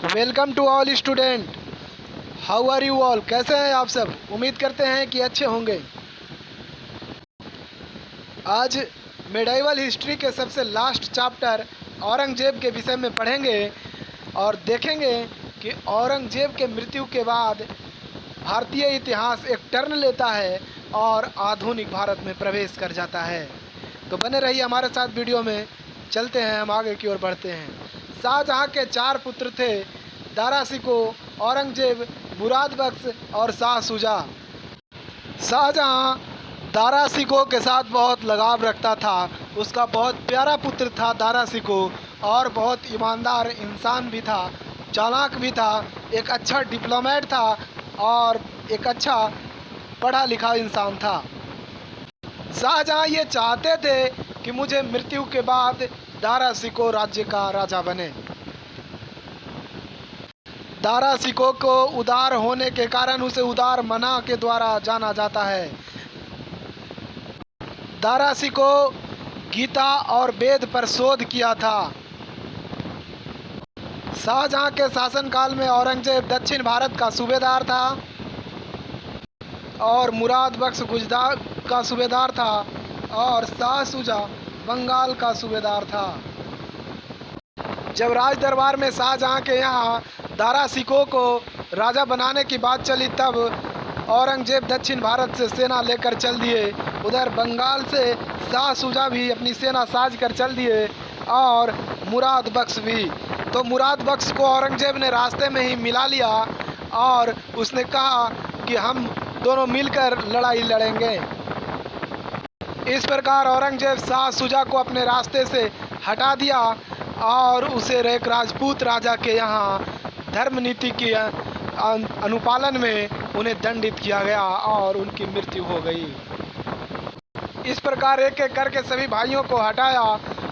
Welcome to all student. How are you all? कैसे हैं आप सब? उम्मीद करते हैं कि अच्छे होंगे। आज मेडाइवल हिस्ट्री के सबसे लास्ट चैप्टर औरंगजेब के विषय में पढ़ेंगे और देखेंगे कि औरंगजेब के मृत्यु के बाद भारतीय इतिहास एक टर्न लेता है और आधुनिक भारत में प्रवेश कर जाता है। तो बने रहिए हमारे साथ वीडियो में। चलते हैं, हम आगे की ओर बढ़ते हैं। शाहजहाँ के 4 पुत्र थे: दारा शिकोह, औरंगजेब, मुराद बख्श और शाह शुजा। शाहजहाँ दारा शिकोह के साथ बहुत लगाव रखता था। उसका बहुत प्यारा पुत्र था दारा शिकोह और बहुत ईमानदार इंसान भी था, चालाक भी था, एक अच्छा डिप्लोमेट था और एक अच्छा पढ़ा लिखा इंसान था। शाहजहाँ ये चाहते थे कि मुझे मृत्यु के बाद दारा शिकोह राज्य का राजा बने। दारा शिकोह को उदार होने के कारण उसे उदार मना के द्वारा जाना जाता है। दारा शिकोह गीता और वेद पर शोध किया था। शाहजहाँ के शासनकाल में औरंगजेब दक्षिण भारत का सूबेदार था और मुराद बख्श गुजरात का सूबेदार था और शाह शुजा बंगाल का सूबेदार था। जब राज दरबार में शाहजहाँ के यहाँ दारा शिकोह को राजा बनाने की बात चली, तब औरंगजेब दक्षिण भारत से सेना लेकर चल दिए। उधर बंगाल से शाह शुजा भी अपनी सेना साज कर चल दिए और मुराद बख्श भी। तो मुराद बख्श को औरंगजेब ने रास्ते में ही मिला लिया और उसने कहा कि हम दोनों मिलकर लड़ाई लड़ेंगे। इस प्रकार औरंगजेब शाह शुजा को अपने रास्ते से हटा दिया और उसे एक राजपूत राजा के यहाँ धर्म नीति के अनुपालन में उन्हें दंडित किया गया और उनकी मृत्यु हो गई। इस प्रकार एक एक करके सभी भाइयों को हटाया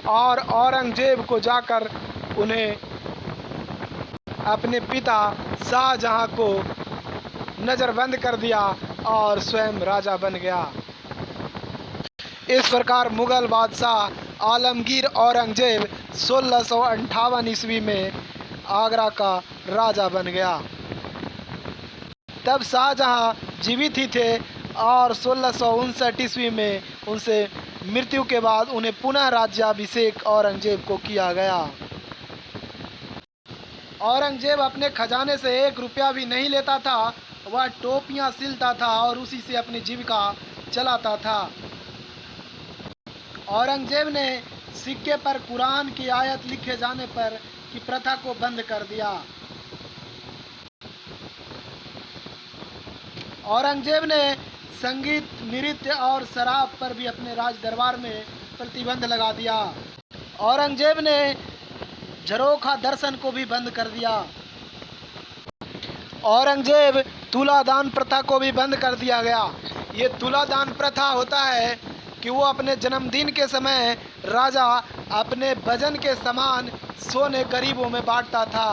और औरंगजेब को जाकर उन्हें अपने पिता शाहजहाँ को नज़रबंद कर दिया और स्वयं राजा बन गया। इस प्रकार मुगल बादशाह आलमगीर औरंगजेब 1658 ईस्वी में आगरा का राजा बन गया। तब शाहजहाँ जीवित ही थे और 1659 ईस्वी में उनसे मृत्यु के बाद उन्हें पुनः राज्याभिषेक औरंगजेब को किया गया। औरंगजेब अपने खजाने से 1 रुपया भी नहीं लेता था। वह टोपियाँ सिलता था और उसी से अपनी जीविका चलाता था। औरंगजेब ने सिक्के पर कुरान की आयत लिखे जाने पर की प्रथा को बंद कर दिया। औरंगजेब ने संगीत, नृत्य और शराब पर भी अपने राज दरबार में प्रतिबंध लगा दिया। औरंगजेब ने झरोखा दर्शन को भी बंद कर दिया। औरंगजेब तुलादान प्रथा को भी बंद कर दिया गया। ये तुलादान प्रथा होता है कि वो अपने जन्मदिन के समय राजा अपने भजन के समान सोने गरीबों में बांटता था।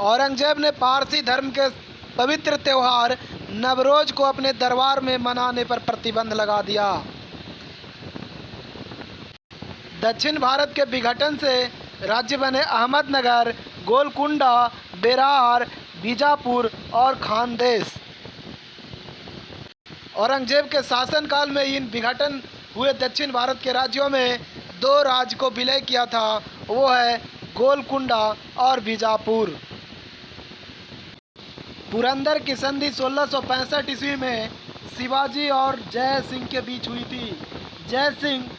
औरंगजेब ने पारसी धर्म के पवित्र त्योहार नवरोज को अपने दरबार में मनाने पर प्रतिबंध लगा दिया। दक्षिण भारत के विघटन से राज्य बने अहमदनगर, गोलकुंडा, बेरार, बीजापुर और खानदेश। औरंगजेब के शासनकाल में इन विघटन हुए दक्षिण भारत के राज्यों में 2 राज्य को विलय किया था, वो है गोलकुंडा और बीजापुर। पुरंदर की संधि 1665 ईस्वी में शिवाजी और जय सिंह के बीच हुई थी। जय सिंह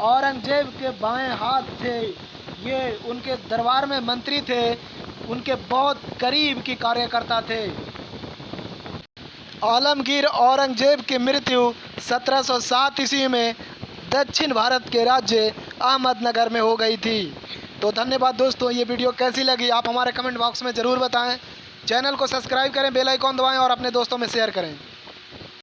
औरंगजेब के बाएं हाथ थे। ये उनके दरबार में मंत्री थे, उनके बहुत करीब के कार्यकर्ता थे। आलमगीर औरंगजेब की मृत्यु 1707 ईस्वी में दक्षिण भारत के राज्य अहमदनगर में हो गई थी। तो धन्यवाद दोस्तों, ये वीडियो कैसी लगी आप हमारे कमेंट बॉक्स में ज़रूर बताएं। चैनल को सब्सक्राइब करें, बेल आइकॉन दबाएं और अपने दोस्तों में शेयर करें।